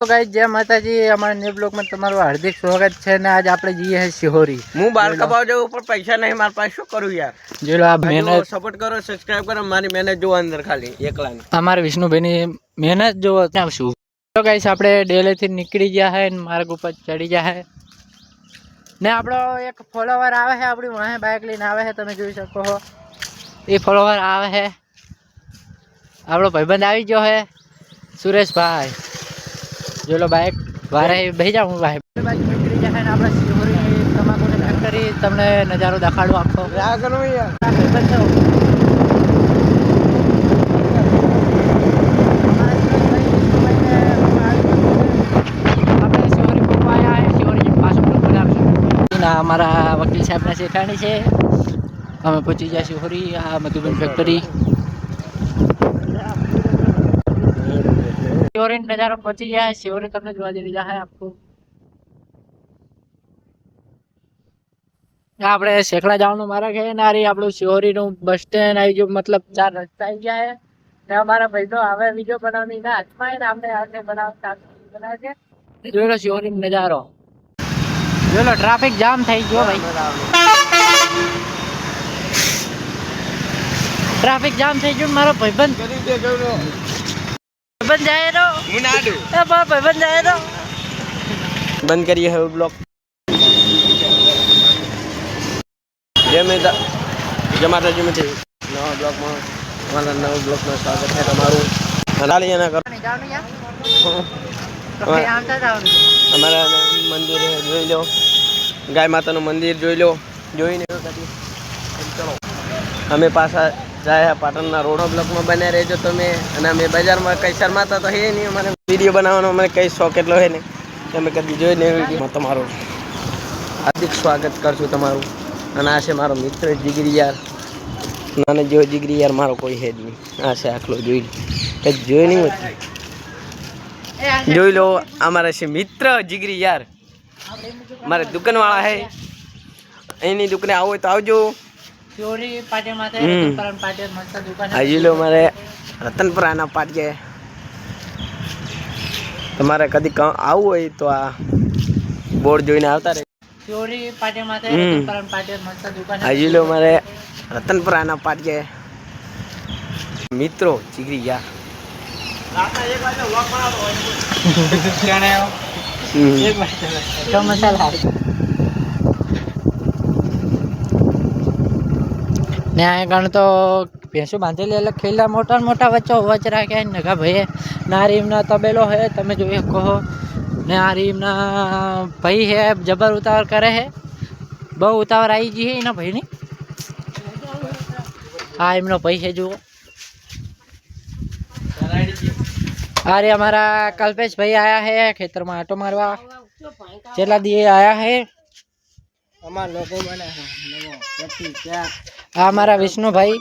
तो गाइस जय माता जी हमारे न्यू ब्लॉग में તમારું हार्दिक स्वागत છે ને આજ આપણે જઈએ છે સિહોરી હું બાર કપાવ જાઉં ઉપર પૈસા નહીં માર પાસે શું કરું યાર જો લો આ મહેનત સપોર્ટ કરો સબસ્ક્રાઇબ કરો મારી મહેનત જો અંદર ખાલી એકલાની અમારા વિષ્ણુભાઈની મહેનત જો આવશું તો ગાइस આપણે ડેલે થી નીકળી ગયા છે ને માર્ગ ઉપર ચડી ગયા છે ને આપણો એક ફોલોવર આવે છે આપણી વાહે બાઇક લઈને આવે છે તમે જોઈ શકો છો એ ફોલોવર આવે છે આપણો ભાઈબંધ આવી ગયો છે સુરેશભાઈ जो लो बाइक वारे बेही जाऊं भाई बाइक નીકળી જાય ને આપણે સિહોરી તમાકુની ફેક્ટરી તમને નજારો દેખાડું આખો આ કરો યાર આપણે સિહોરી પહોંચવા આવ્યા છે સિહોરી પાછો બ્લોક બનાવશું ના અમારા વકીલ સાહેબને શીખવાડી છે અમે પહોંચી ગયા સિહોરી આ મધુબન ફેક્ટરી सिहोरी नजारा पहुंची गया है सिहोरी तमने जोवा दे दिया है आपको આપણે શેખડા જવાનું માર્ગ છે ને આરી આપણું સિહોરી નું બસ સ્ટેન્ડ આવી ગયું મતલબ 4 રસ્તા આવી ગયા છે ને અમારા ભાઈઓ હવે વિડિયો બનાવવાની ના હાથમાં ને આપણે આને બનાવતા બનાવે છે જોઈ લો સિહોરી નો નજારો જોઈ લો ટ્રાફિક જામ થઈ ગયો ભાઈ ટ્રાફિક જામ થઈ ગયો મારો ભાઈબંધ કરી દે જોરો बन जाए रो મુનાડુ ए बाप बन जाए रो બંધ કરીએ હવે બ્લોક જય માતાજી મિત્ર નવા બ્લોકમાં અમારા નવા બ્લોકમાં સ્વાગત છે તમારું હલાલી ના કરો અમારા મંદિર જોઈ લો ગાય માતાનું મંદિર જોઈ લો જોઈને ચલો અમે પાછા જાય પાટણના રોડ બ્લોકમાં બન્યા રહેજો તમે અને અમે બજારમાં કઈ શરમાતા તો હે નહીં અમારે વિડીયો બનાવવાનો મને કઈ શોખ એટલો હે ને તમે કદી જોઈને વિડીયોમાં તમારું હાર્દિક સ્વાગત કરશું તમારું અને આ છે મારો મિત્ર જીગરી યાર નાનો જેવો જીગરી યાર મારો કોઈ હે જ નહીં આ છે આખલો જોઈ કંઈ જોઈ નહીં હોતી જોઈ લો અમારા છે મિત્ર જીગરી યાર મારે દુકાનવાળા હે એની દુકાને આવો હોય તો આવજો ચોરી પાટે માથે રતનપુરા પાટે મસ્ત દુકાન હજી લો મારે રતનપુરાના પાટે તમારે કદી આવવું હોય તો આ બોર્ડ જોઈને આવતા રહે ચોરી પાટે માથે રતનપુરા પાટે મસ્ત દુકાન હજી લો મારે રતનપુરાના પાટે મિત્રો જીગરી યાર મસાલા ને આ ગણ તો ભેંસો બાંધેલી એટલે ખેલા મોટા મોટા વચ્ચો વચ રાખ્યા નગા ભાઈ ના રીમના તબેલો હે તમે જોઈ કહો ને આ રીમના ભાઈ હે જબર ઉતાવળ કરે હે બહુ ઉતાવળ આવી ગઈ હે એના ભાઈની આ એમનો ભાઈ છે જુઓ अरे हमारा कल्पेश भाई आया है खेतर में आटो मारवा चला दिए आया है हमारा विष्णु भाई